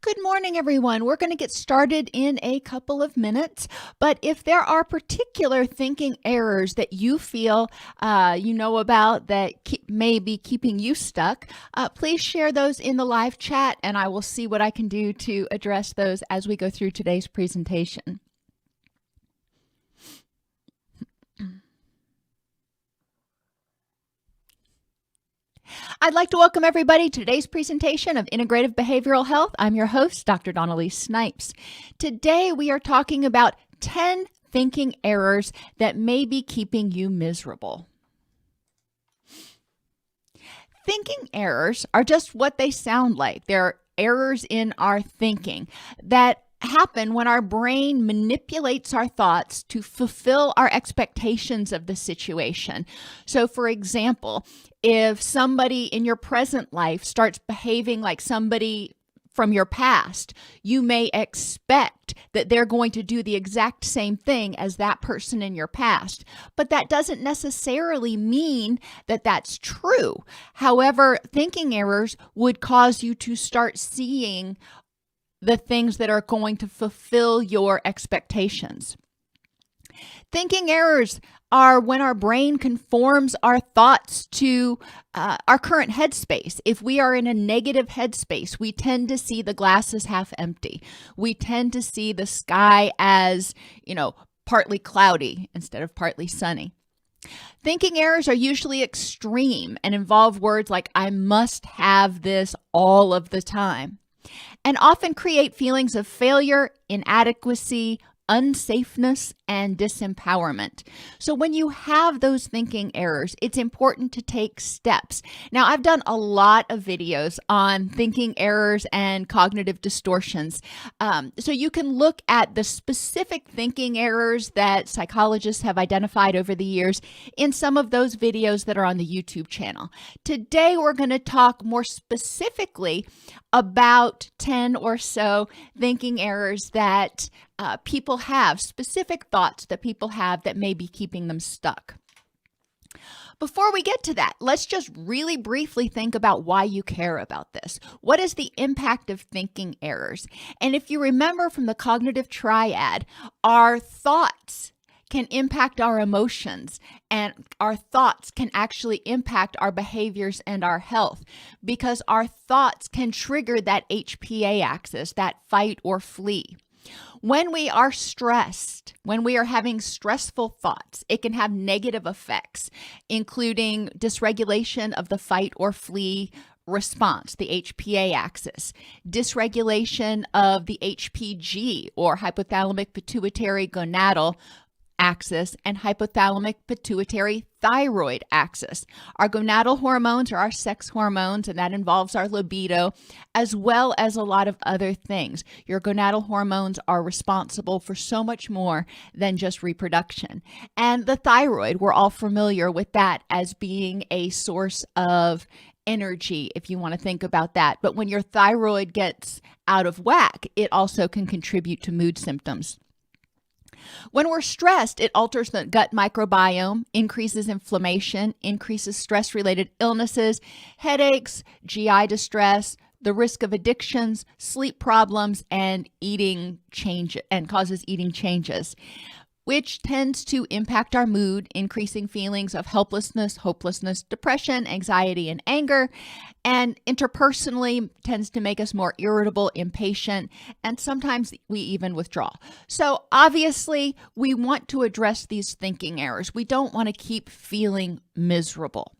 Good morning, everyone. We're going to get started in a couple of minutes, but if there are particular thinking errors that you feel you know about that may be keeping you stuck, please share those in the live chat, and I will see what I can do to address those as we go through today's presentation. I'd like to welcome everybody to today's presentation of Integrative Behavioral Health. I'm your host, Dr. Dawn Elise Snipes. Today, we are talking about 10 thinking errors that may be keeping you miserable. Thinking errors are just what they sound like. They're errors in our thinking that happen when our brain manipulates our thoughts to fulfill our expectations of the situation. So, for example, if somebody in your present life starts behaving like somebody from your past, you may expect that they're going to do the exact same thing as that person in your past. But that doesn't necessarily mean that that's true. However, thinking errors would cause you to start seeing the things that are going to fulfill your expectations. Thinking errors are when our brain conforms our thoughts to our current headspace. If we are in a negative headspace, we tend to see the glass as half empty. We tend to see the sky as, partly cloudy instead of partly sunny. Thinking errors are usually extreme and involve words like, I must have this all of the time, and often create feelings of failure, inadequacy, unsafeness, and disempowerment. So when you have those thinking errors, it's important to take steps. Now, I've done a lot of videos on thinking errors and cognitive distortions. So you can look at the specific thinking errors that psychologists have identified over the years in some of those videos that are on the YouTube channel. Today, we're going to talk more specifically about 10 or so thinking errors that people have, specific thoughts that people have that may be keeping them stuck. Before we get to that, let's just really briefly think about why you care about this. What is the impact of thinking errors? And if you remember from the cognitive triad, our thoughts can impact our emotions, and our thoughts can actually impact our behaviors and our health, because our thoughts can trigger that HPA axis, that fight or flee. When we are stressed, when we are having stressful thoughts, it can have negative effects, including dysregulation of the fight or flee response, the HPA axis, dysregulation of the HPG or hypothalamic pituitary gonadal axis, and hypothalamic pituitary thyroid axis. Our gonadal hormones are our sex hormones, and that involves our libido, as well as a lot of other things. Your gonadal hormones are responsible for so much more than just reproduction. And the thyroid, we're all familiar with that as being a source of energy, if you want to think about that. But when your thyroid gets out of whack, it also can contribute to mood symptoms. When we're stressed, it alters the gut microbiome, increases inflammation, increases stress-related illnesses, headaches, GI distress, the risk of addictions, sleep problems, and causes eating changes, which tends to impact our mood, increasing feelings of helplessness, hopelessness, depression, anxiety, and anger, and interpersonally tends to make us more irritable, impatient, and sometimes we even withdraw. So obviously, we want to address these thinking errors. We don't want to keep feeling miserable.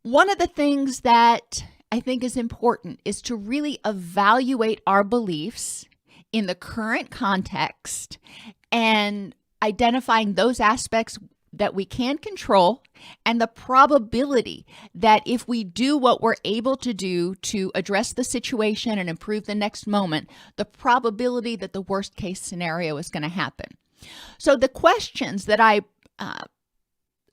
One of the things that I think is important is to really evaluate our beliefs in the current context and identifying those aspects that we can control and the probability that if we do what we're able to do to address the situation and improve the next moment, the probability that the worst case scenario is going to happen. So the questions that I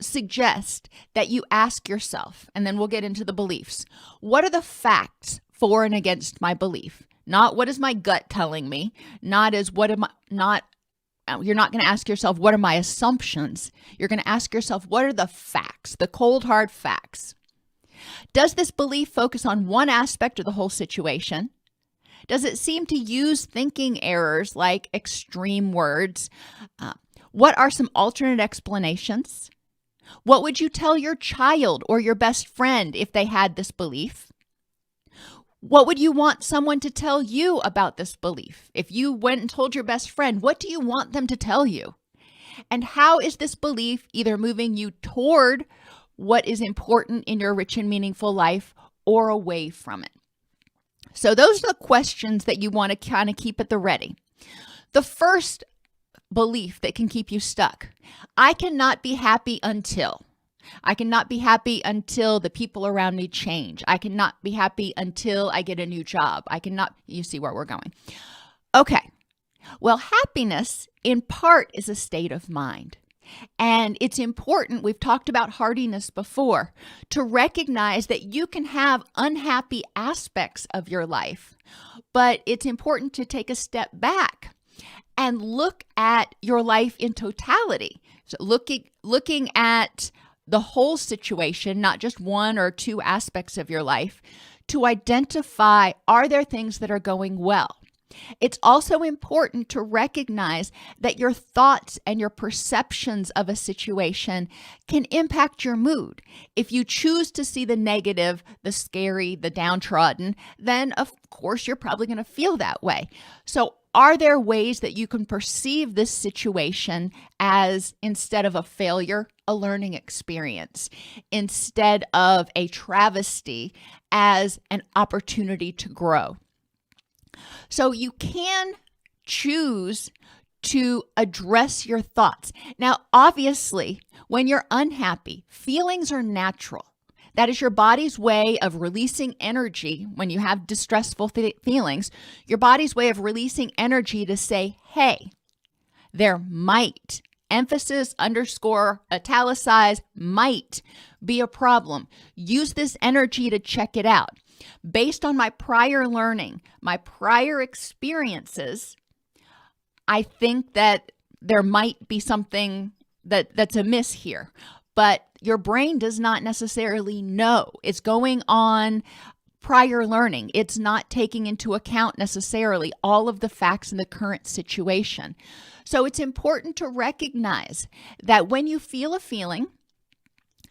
suggest that you ask yourself, and then we'll get into the beliefs. What are the facts for and against my belief? Not what is my gut telling me, not as what am I, not, you're not going to ask yourself, what are my assumptions? You're going to ask yourself, what are the facts, the cold hard facts? Does this belief focus on one aspect of the whole situation? Does it seem to use thinking errors like extreme words? What are some alternate explanations? What would you tell your child or your best friend if they had this belief? What would you want someone to tell you about this belief? If you went and told your best friend, what do you want them to tell you? And how is this belief either moving you toward what is important in your rich and meaningful life or away from it? So those are the questions that you want to kind of keep at the ready. The first belief that can keep you stuck: I cannot be happy until. I cannot be happy until the people around me change. I cannot be happy until I get a new job. You see where we're going. Okay. Well, happiness in part is a state of mind. And it's important, we've talked about hardiness before, to recognize that you can have unhappy aspects of your life, but it's important to take a step back and look at your life in totality. So looking at the whole situation, not just one or two aspects of your life, to identify, are there things that are going well? It's also important to recognize that your thoughts and your perceptions of a situation can impact your mood. If you choose to see the negative, the scary, the downtrodden, then of course you're probably going to feel that way. So are there ways that you can perceive this situation as, instead of a failure, a learning experience, instead of a travesty, as an opportunity to grow? So you can choose to address your thoughts. Now, obviously, when you're unhappy, feelings are natural. That is your body's way of releasing energy. When you have distressful feelings, your body's way of releasing energy to say, hey, there might, emphasis, underscore, italicize, might be a problem. Use this energy to check it out. Based on my prior learning, my prior experiences, I think that there might be something that's amiss here. But your brain does not necessarily know. It's going on prior learning. It's not taking into account necessarily all of the facts in the current situation. So it's important to recognize that when you feel a feeling,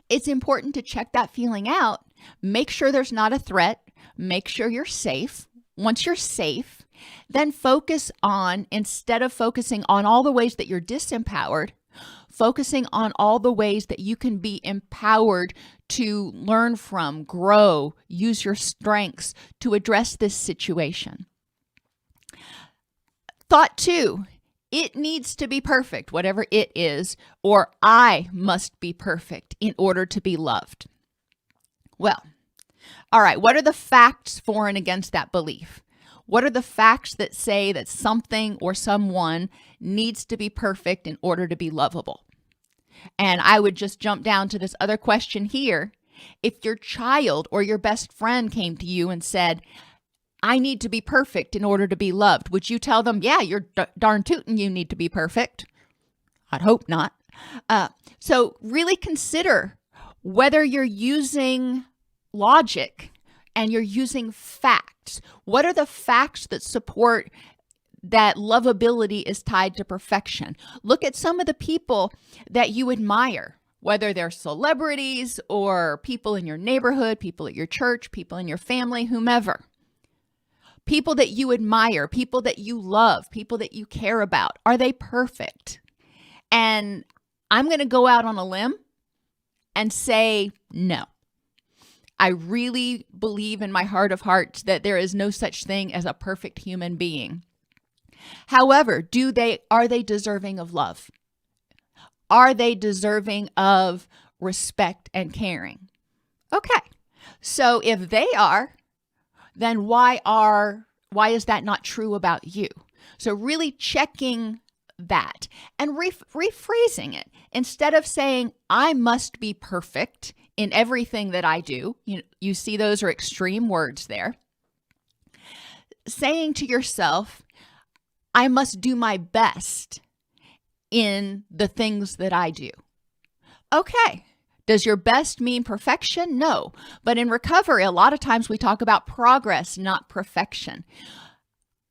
it's important to check that feeling out. Make sure there's not a threat. Make sure you're safe. Once you're safe, then focus on, instead of focusing on all the ways that you're disempowered, focusing on all the ways that you can be empowered to learn from, grow, use your strengths to address this situation. Thought 2, it needs to be perfect, whatever it is, or I must be perfect in order to be loved. Well, all right, what are the facts for and against that belief? What are the facts that say that something or someone needs to be perfect in order to be lovable? And I would just jump down to this other question here. If your child or your best friend came to you and said, I need to be perfect in order to be loved, would you tell them, yeah, you're darn tootin', you need to be perfect? I'd hope not. So really consider whether you're using logic and you're using facts. What are the facts that support that lovability is tied to perfection? Look at some of the people that you admire, whether they're celebrities or people in your neighborhood, people at your church, people in your family, whomever. People that you admire, people that you love, people that you care about. Are they perfect? And I'm going to go out on a limb and say no. I really believe in my heart of hearts that there is no such thing as a perfect human being. However, are they deserving of love? Are they deserving of respect and caring? Okay. So if they are, then why is that not true about you? So really checking that and rephrasing it. Instead of saying, I must be perfect in everything that I do, you see those are extreme words there. Saying to yourself, I must do my best in the things that I do. Okay, Does your best mean perfection? No. But in recovery, a lot of times we talk about progress, not perfection.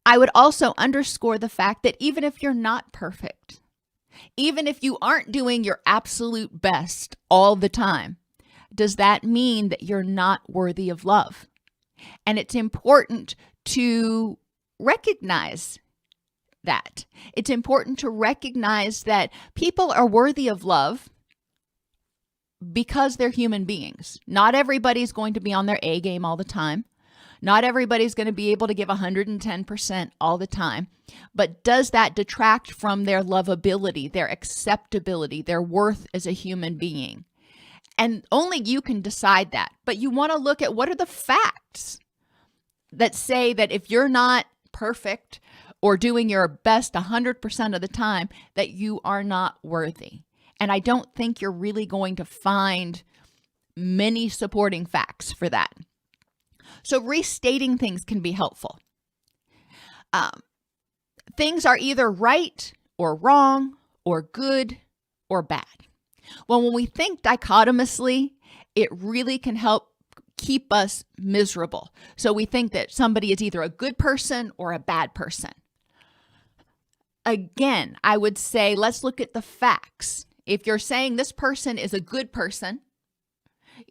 I would also underscore the fact that even if you're not perfect, even if you aren't doing your absolute best all the time, does that mean that you're not worthy of love? And it's important to recognize that. It's important to recognize that people are worthy of love because they're human beings. Not everybody's going to be on their A game all the time. Not everybody's going to be able to give 110% all the time. But does that detract from their lovability, their acceptability, their worth as a human being? And only you can decide that. But you want to look at what are the facts that say that if you're not perfect or doing your best 100% of the time, that you are not worthy. And I don't think you're really going to find many supporting facts for that. So restating things can be helpful. Things are either right or wrong or good or bad. Well, when we think dichotomously, it really can help keep us miserable. So we think that somebody is either a good person or a bad person. Again, I would say, let's look at the facts. If you're saying this person is a good person,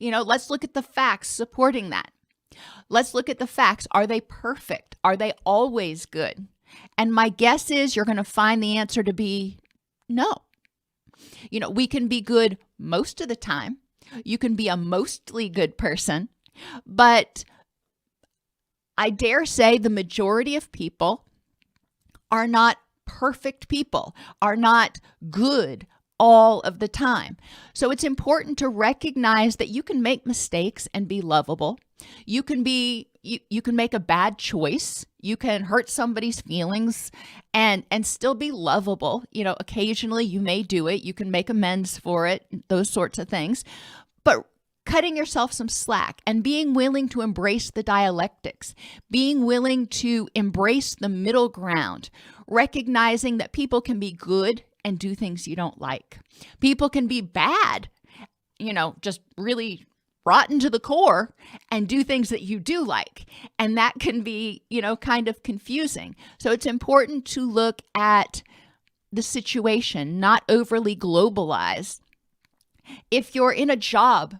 let's look at the facts supporting that. Let's look at the facts. Are they perfect? Are they always good? And my guess is you're going to find the answer to be no. We can be good most of the time. You can be a mostly good person, but I dare say the majority of people are not perfect people, are not good all of the time. So it's important to recognize that you can make mistakes and be lovable. You can make a bad choice. You can hurt somebody's feelings and still be lovable. Occasionally you may do it. You can make amends for it, those sorts of things. But cutting yourself some slack and being willing to embrace the dialectics, being willing to embrace the middle ground, recognizing that people can be good and do things you don't like. People can be bad, just really rotten to the core and do things that you do like. And that can be, kind of confusing. So it's important to look at the situation, not overly globalized. If you're in a job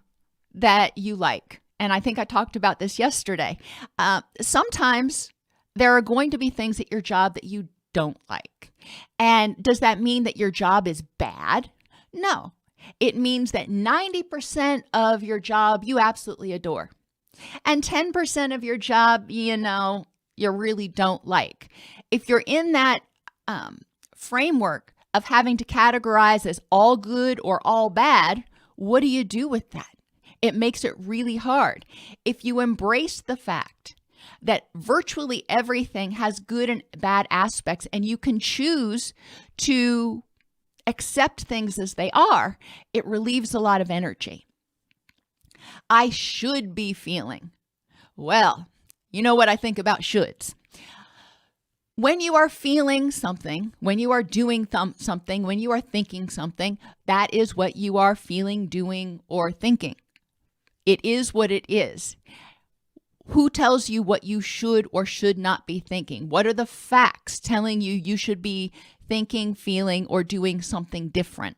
that you like, and I think I talked about this yesterday, sometimes there are going to be things at your job that you don't like. And does that mean that your job is bad? No. It means that 90% of your job you absolutely adore. And 10% of your job, you really don't like. If you're in that framework of having to categorize as all good or all bad, what do you do with that? It makes it really hard. If you embrace the fact that virtually everything has good and bad aspects, and you can choose to accept things as they are, it relieves a lot of energy. I should be feeling. Well, you know what I think about shoulds. When you are feeling something, when you are doing something, when you are thinking something, that is what you are feeling, doing, or thinking. It is what it is. Who tells you what you should or should not be thinking? What are the facts telling you you should be thinking, feeling, or doing something different?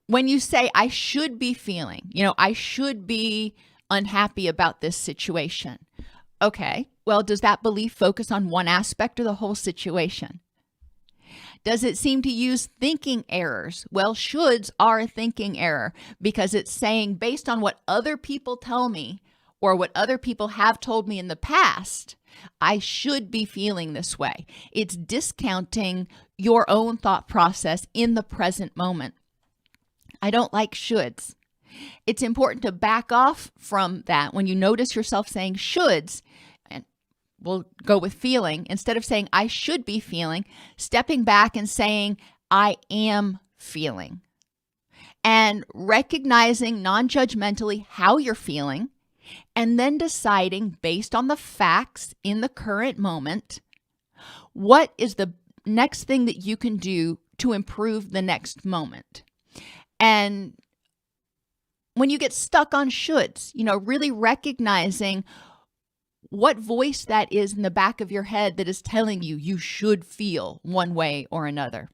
When you say, I should be feeling, I should be unhappy about this situation. Okay, well, does that belief focus on one aspect or the whole situation? Does it seem to use thinking errors? Well, shoulds are a thinking error because it's saying, based on what other people tell me or what other people have told me in the past, I should be feeling this way. It's discounting your own thought process in the present moment. I don't like shoulds. It's important to back off from that. When you notice yourself saying shoulds, and we'll go with feeling, instead of saying I should be feeling, stepping back and saying I am feeling. And recognizing non-judgmentally how you're feeling, and then deciding based on the facts in the current moment, what is the next thing that you can do to improve the next moment. And when you get stuck on shoulds, really recognizing what voice that is in the back of your head that is telling you you should feel one way or another.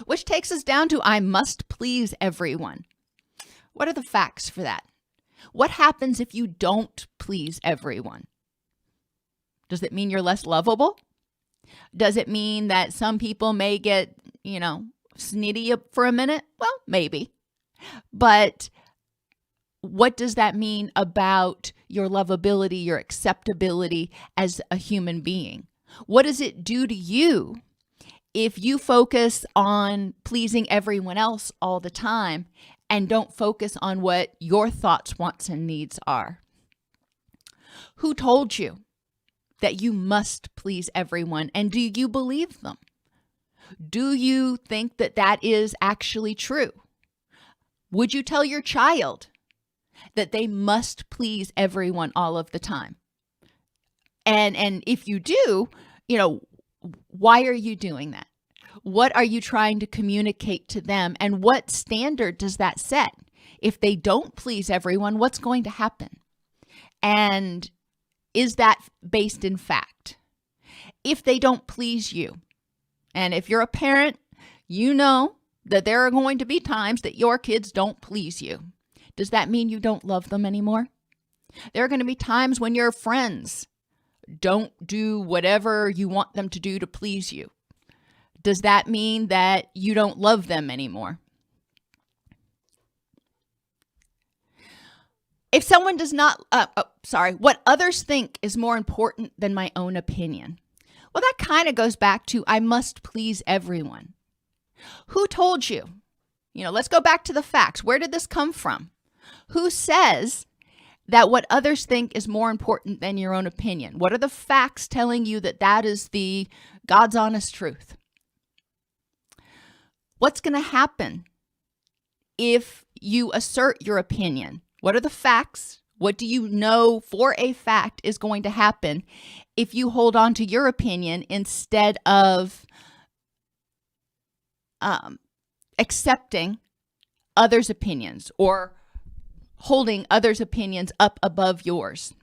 Which takes us down to I must please everyone. What are the facts for that? What happens if you don't please everyone? Does it mean you're less lovable? Does it mean that some people may get, snitty for a minute? Well, maybe. But what does that mean about your lovability, your acceptability as a human being? What does it do to you if you focus on pleasing everyone else all the time and don't focus on what your thoughts, wants, and needs are? Who told you that you must please everyone, and do you believe them? Do you think that that is actually true? Would you tell your child that they must please everyone all of the time? And if you do, why are you doing that? What are you trying to communicate to them? And what standard does that set? If they don't please everyone, what's going to happen? And is that based in fact? If they don't please you, and if you're a parent, you know that there are going to be times that your kids don't please you. Does that mean you don't love them anymore? There are going to be times when your friends don't do whatever you want them to do to please you. Does that mean that you don't love them anymore? If someone does not, what others think is more important than my own opinion. Well, that kind of goes back to I must please everyone. Who told you? Let's go back to the facts. Where did this come from? Who says that what others think is more important than your own opinion? What are the facts telling you that that is the God's honest truth? What's going to happen if you assert your opinion? What are the facts? What do you know for a fact is going to happen if you hold on to your opinion instead of accepting others' opinions or holding others' opinions up above yours?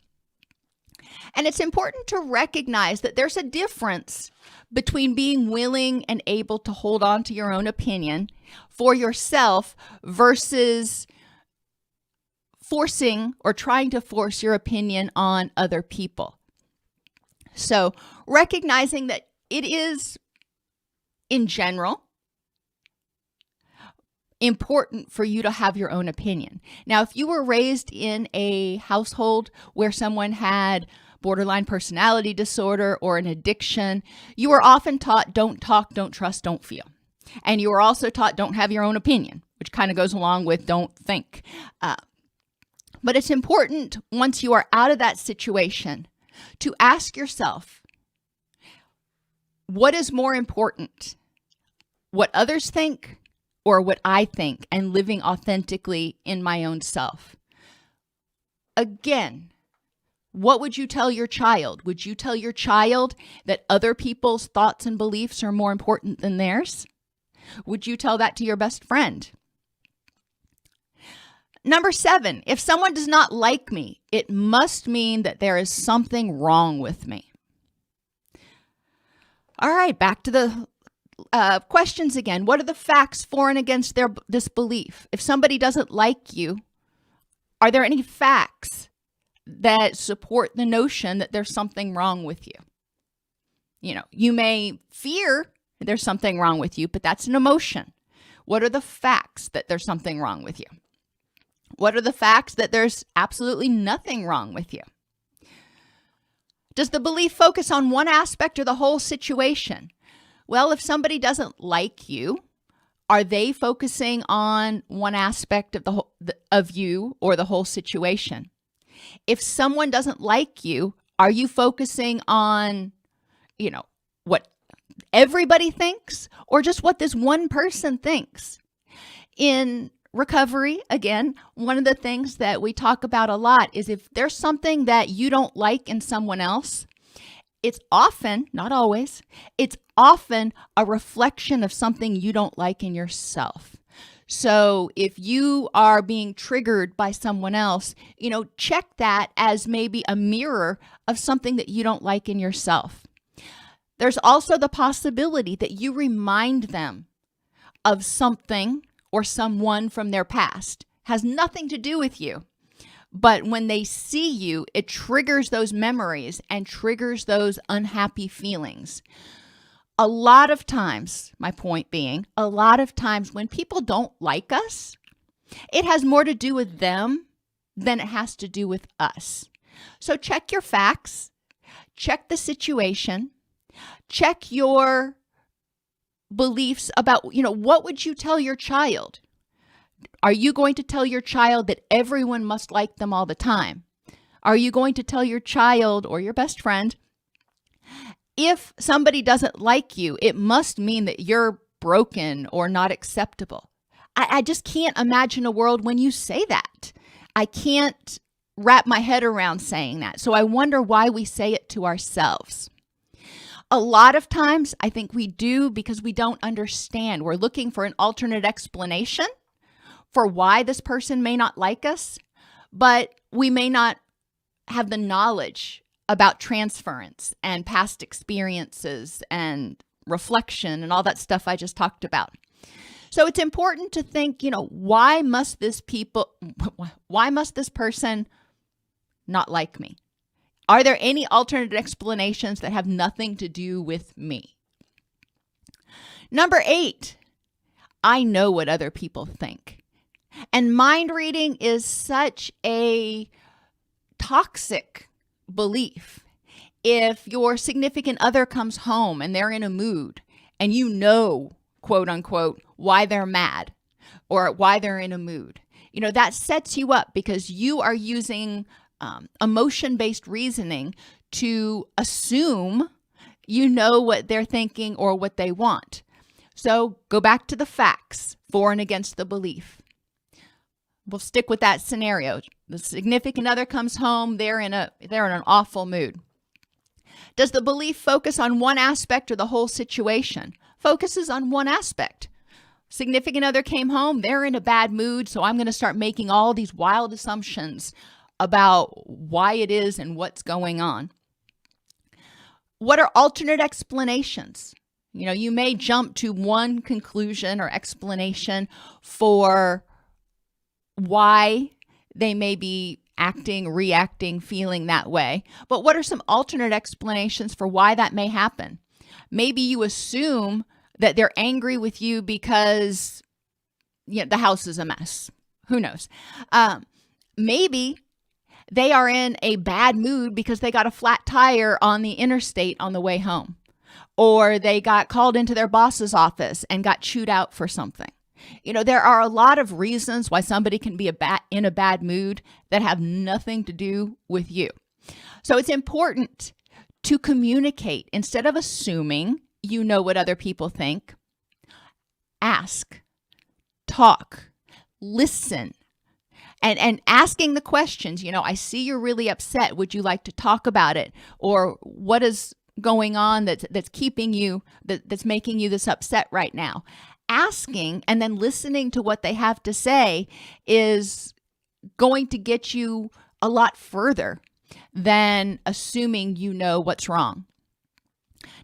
And it's important to recognize that there's a difference between being willing and able to hold on to your own opinion for yourself versus forcing or trying to force your opinion on other people. So recognizing that it is, in general, important for you to have your own opinion. Now, if you were raised in a household where someone had borderline personality disorder or an addiction, you were often taught don't talk, don't trust, don't feel. And you were also taught don't have your own opinion, which kind of goes along with don't think. But it's important once you are out of that situation to ask yourself, what is more important? What others think or what I think, and living authentically in my own self? Again, what would you tell your child? Would you tell your child that other people's thoughts and beliefs are more important than theirs? Would you tell that to your best friend? Number 7, if someone does not like me, it must mean that there is something wrong with me. All right, back to the questions again. What are the facts for and against this belief? If somebody doesn't like you, are there any facts that support the notion that there's something wrong with you? You may fear there's something wrong with you, but that's an emotion. What are the facts that there's something wrong with you? What are the facts that there's absolutely nothing wrong with you? Does the belief focus on one aspect or the whole situation? Well, if somebody doesn't like you, are they focusing on one aspect of you or the whole situation? If someone doesn't like you, are you focusing on, what everybody thinks or just what this one person thinks? In recovery, again, one of the things that we talk about a lot is if there's something that you don't like in someone else, it's often, not always, it's often a reflection of something you don't like in yourself. So if you are being triggered by someone else, check that as maybe a mirror of something that you don't like in yourself. There's also the possibility that you remind them of something or someone from their past. Has nothing to do with you. But when they see you, it triggers those memories and triggers those unhappy feelings. A lot of times, my point being, a lot of times when people don't like us, it has more to do with them than it has to do with us. So check your facts, check the situation, check your beliefs about, what would you tell your child? Are you going to tell your child that everyone must like them all the time? Are you going to tell your child or your best friend, if somebody doesn't like you, it must mean that you're broken or not acceptable? I just can't imagine a world when you say that. I can't wrap my head around saying that. So I wonder why we say it to ourselves. A lot of times, I think we do because we don't understand. We're looking for an alternate explanation for why this person may not like us, but we may not have the knowledge about transference and past experiences and reflection and all that stuff I just talked about. So it's important to think, why must this person not like me? Are there any alternate explanations that have nothing to do with me? Number 8, I know what other people think. And mind reading is such a toxic belief. If your significant other comes home and they're in a mood and quote unquote, why they're mad or why they're in a mood, that sets you up because you are using emotion-based reasoning to assume you know what they're thinking or what they want. So go back to the facts, for and against the belief. We'll stick with that scenario. The significant other comes home, they're in an awful mood. Does the belief focus on one aspect or the whole situation? Focuses on one aspect. Significant other came home, they're in a bad mood, so I'm going to start making all these wild assumptions about why it is and what's going on. What are alternate explanations? You may jump to one conclusion or explanation for why they may be acting, reacting, feeling that way. But what are some alternate explanations for why that may happen? Maybe you assume that they're angry with you because the house is a mess. Who knows? Maybe they are in a bad mood because they got a flat tire on the interstate on the way home. Or they got called into their boss's office and got chewed out for something. There are a lot of reasons why somebody can be in a bad mood that have nothing to do with you. So it's important to communicate instead of assuming you know what other people think. Ask, talk, listen, and asking the questions. I see you're really upset. Would you like to talk about it? Or what is going on that's keeping you, that's making you this upset right now? Asking and then listening to what they have to say is going to get you a lot further than assuming you know what's wrong.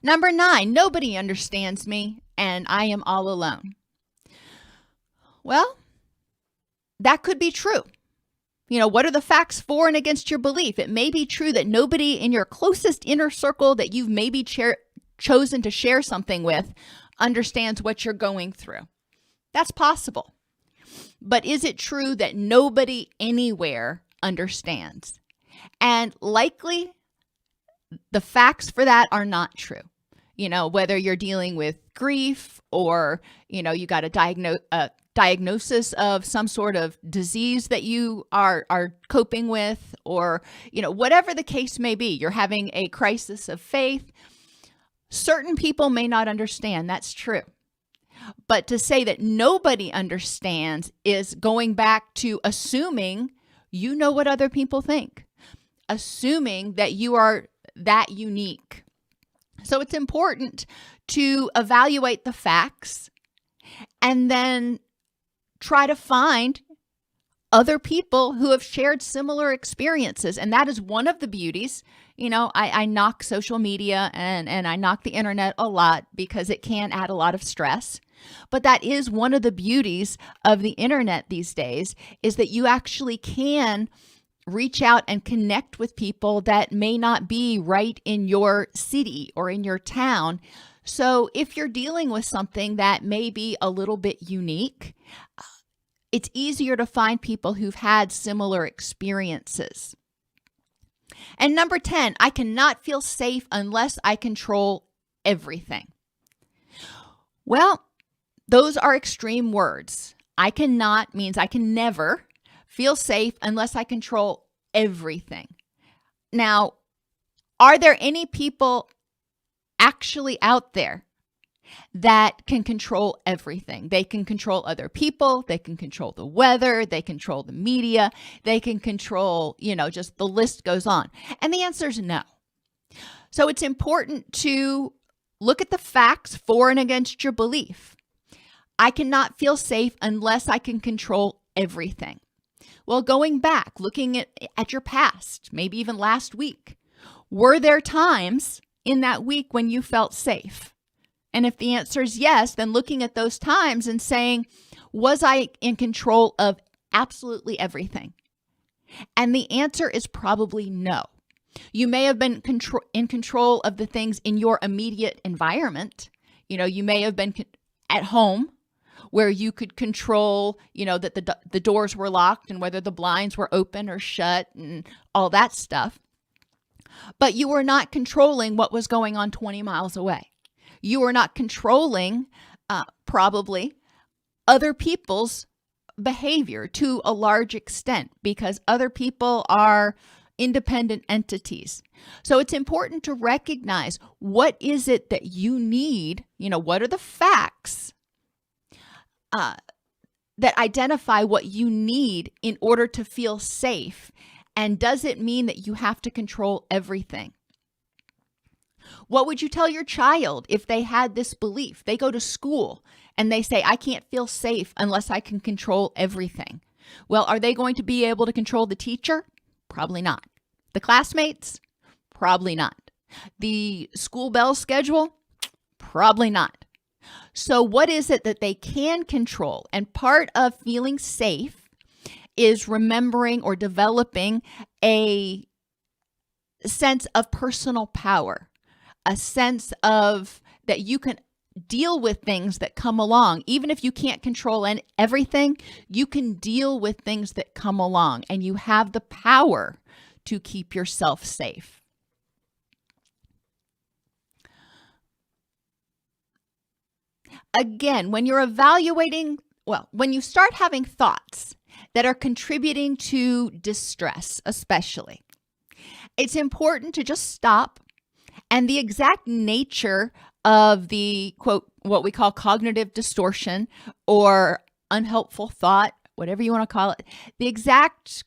Number 9, nobody understands me and I am all alone. Well, that could be true. What are the facts for and against your belief? It may be true that nobody in your closest inner circle that you've maybe chosen to share something with understands what you're going through. That's possible. But is it true that nobody anywhere understands? And likely the facts for that are not true. Whether you're dealing with grief or, you got a diagnosis of some sort of disease that you are coping with, or, whatever the case may be, you're having a crisis of faith. Certain people may not understand. That's true. But to say that nobody understands is going back to assuming you know what other people think, assuming that you are that unique. So it's important to evaluate the facts and then try to find other people who have shared similar experiences. And that is one of the beauties. I knock social media and I knock the internet a lot because it can add a lot of stress. But that is one of the beauties of the internet these days, is that you actually can reach out and connect with people that may not be right in your city or in your town. So if you're dealing with something that may be a little bit unique, it's easier to find people who've had similar experiences. And number 10, I cannot feel safe unless I control everything. Well, those are extreme words. I cannot means I can never feel safe unless I control everything. Now, are there any people actually out there that can control everything? They can control other people, they can control the weather, they control the media, they can control, just the list goes on. And the answer is no. So it's important to look at the facts for and against your belief. I cannot feel safe unless I can control everything. Well, going back, looking at your past, maybe even last week, were there times in that week when you felt safe? And if the answer is yes, then looking at those times and saying, was I in control of absolutely everything? And the answer is probably no. You may have been in control of the things in your immediate environment. You may have been at home, where you could control, that the doors were locked and whether the blinds were open or shut and all that stuff. But you were not controlling what was going on 20 miles away. You were not controlling probably other people's behavior to a large extent, because other people are independent entities. So it's important to recognize, what is it that you need? What are the facts that identify what you need in order to feel safe? And does it mean that you have to control everything? What would you tell your child if they had this belief? They go to school and they say, I can't feel safe unless I can control everything. Well, are they going to be able to control the teacher? Probably not. The classmates? Probably not. The school bell schedule? Probably not. So what is it that they can control? And part of feeling safe is remembering or developing a sense of personal power, a sense of that you can deal with things that come along. Even if you can't control everything, you can deal with things that come along, and you have the power to keep yourself safe. Again, when you're evaluating, when you start having thoughts that are contributing to distress, especially, it's important to just stop. And the exact nature of the, quote, what we call cognitive distortion or unhelpful thought, whatever you want to call it, the exact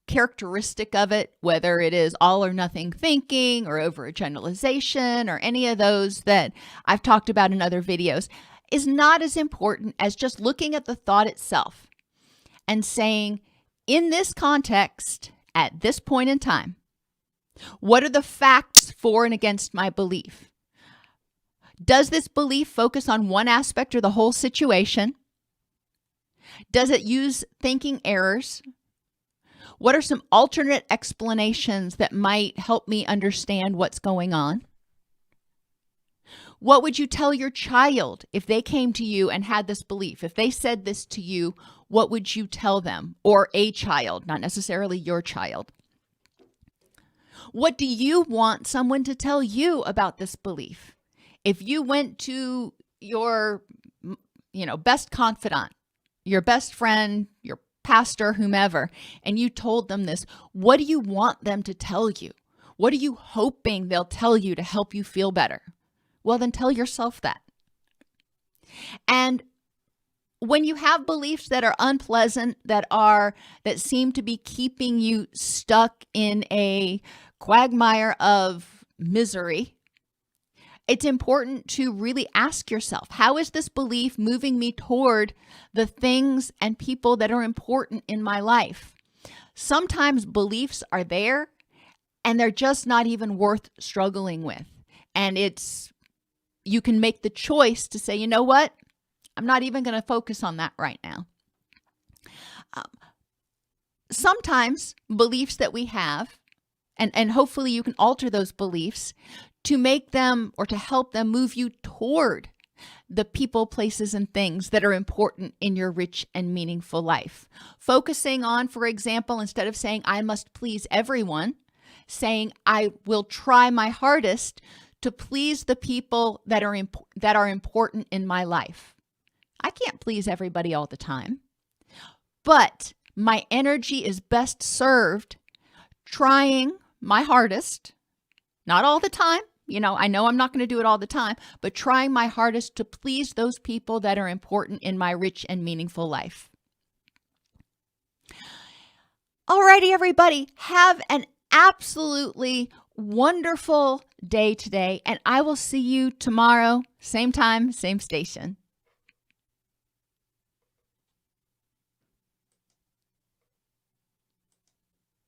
characteristic of it, whether it is all or nothing thinking or overgeneralization or any of those that I've talked about in other videos, is not as important as just looking at the thought itself and saying, in this context, at this point in time, what are the facts for and against my belief? Does this belief focus on one aspect or the whole situation? Does it use thinking errors? What are some alternate explanations that might help me understand what's going on? What would you tell your child if they came to you and had this belief? If they said this to you, what would you tell them? Or a child, not necessarily your child. What do you want someone to tell you about this belief? If you went to your, best confidant, your best friend, your pastor, whomever, and you told them this, what do you want them to tell you? What are you hoping they'll tell you to help you feel better? Well, then tell yourself that. And when you have beliefs that are unpleasant, that seem to be keeping you stuck in a quagmire of misery, it's important to really ask yourself, how is this belief moving me toward the things and people that are important in my life? Sometimes beliefs are there and they're just not even worth struggling with. And you can make the choice to say, you know what? I'm not even going to focus on that right now. Sometimes beliefs that we have, and hopefully you can alter those beliefs to make them or to help them move you toward the people, places, and things that are important in your rich and meaningful life. Focusing on, for example, instead of saying, I must please everyone, saying, I will try my hardest to please the people that are important in my life. I can't please everybody all the time, but my energy is best served trying my hardest, not all the time. I know I'm not going to do it all the time, but trying my hardest to please those people that are important in my rich and meaningful life. Alrighty, everybody, have an absolutely wonderful day today, and I will see you tomorrow, same time, same station.